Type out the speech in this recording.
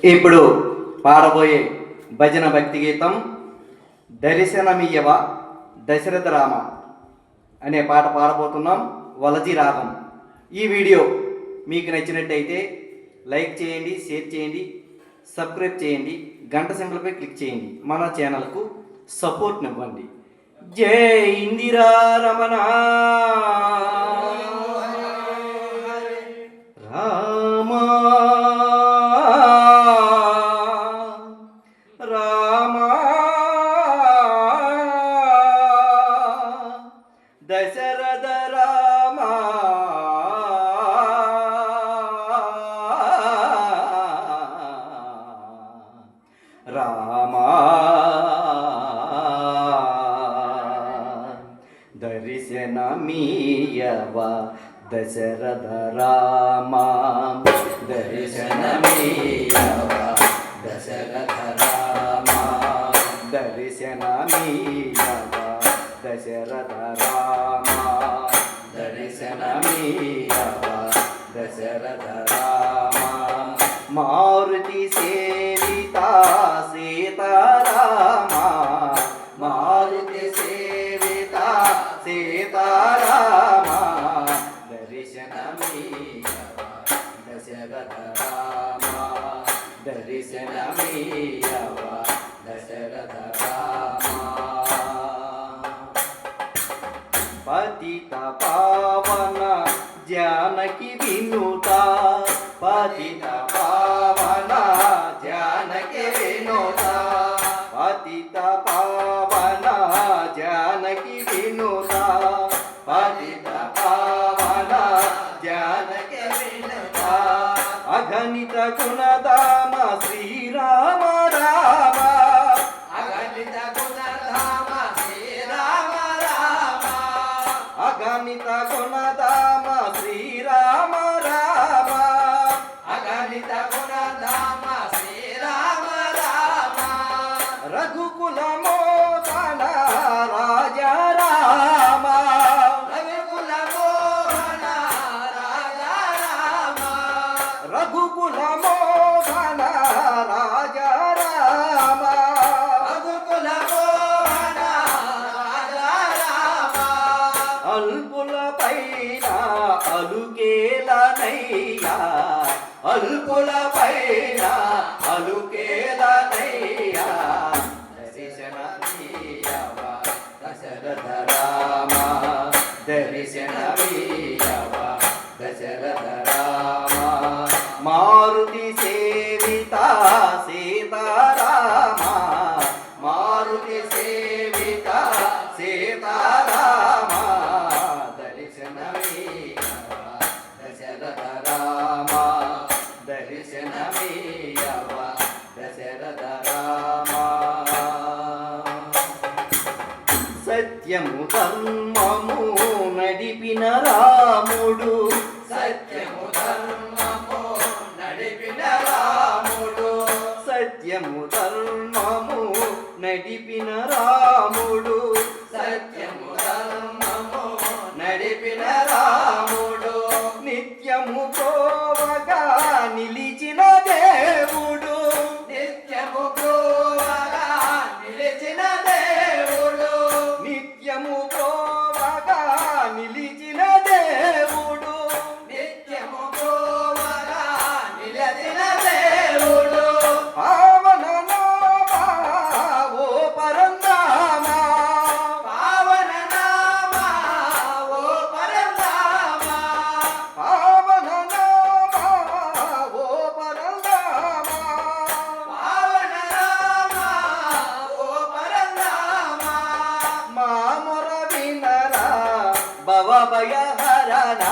ఇప్పుడు పాడబోయే భజన భక్తి గీతం దర్శనమియ్యవ దశరథ రామ అనే పాట పాడబోతున్నాం. వలజి రాగం. ఈ వీడియో మీకు నచ్చినట్టయితే లైక్ చేయండి, షేర్ చేయండి, సబ్స్క్రైబ్ చేయండి, గంట సింబల్పై క్లిక్ చేయండి. మన ఛానల్కు సపోర్ట్నివ్వండి. జై ఇందిరా రమణ రామా రామా దశరథ రామా రామా దర్శనమియ్యవ దశరథ రామా దర్శనమియ్యవ దశరథ రామా దర్శనమియ్యవ దశరథ రామా దర్శనమియ్యవ దశరథ రామా మారుతి సేవిత సీతారామా మారుతి సేవిత సీతారామా దర్శనమియ్యవ దశరథ రామా దర్శనమియ్యవ దశరథ రామా పతిత పావన జానకి వినుత పతిత పావన జానకి వినుత పతిత పావన జానకి వినుత పతిత పావన జానకి వినుత అగణిత గుణధామ శ్రీరామ రామ అగణిత గుణధామ శ్రీరామ రామ అగణిత గుణధామ శ్రీరామ రామ అగణిత గుణధామ శ్రీరామ రామ రఘుకుల మోహన రాజా రామ రఘుకుల మోహన రాజా రామ రఘుకుల మోహన రాజా రామ రఘుకుల మోహన రాజా రామ అల్పుల పైన అలుకేలనయ్యా అల్పుల పైన అలుకేలనయ్యా దర్శనమియ్యవ దశరథ రామా దర్శనమియ్యవ దశరథ రామా మారుతి సేవిత సీతారామా మారుతి సేవిత సీతారామా దర్శనమియ్యవ దశరథ రామా దర్శనమియ్యవ దశరథ రామా సత్యము ధర్మము నడిపిన రాముడు సత్యము ధర్మము నడిపిన రాముడు సత్యము ధర్మము నడిపిన రాముడు సత్యము ధర్మము నడిపిన రాముడు నిత్యము ప్రోవగా నిలిచిన దేవుడు నిత్యము ప్రోవగా నిలిచిన దేవుడు నిత్యము ప్రోవగా నిలిచిన దేవుడు నిత్యము ప్రోవగా నిలిచిన దేవుడు పావన నామా ఓ పరంధామా పావన నామా ఓ పరంధామా పావన నామా ఓ పరంధామా పావన నామా ఓ పరంధామా మా మొర వినరా భవ భయ హరణ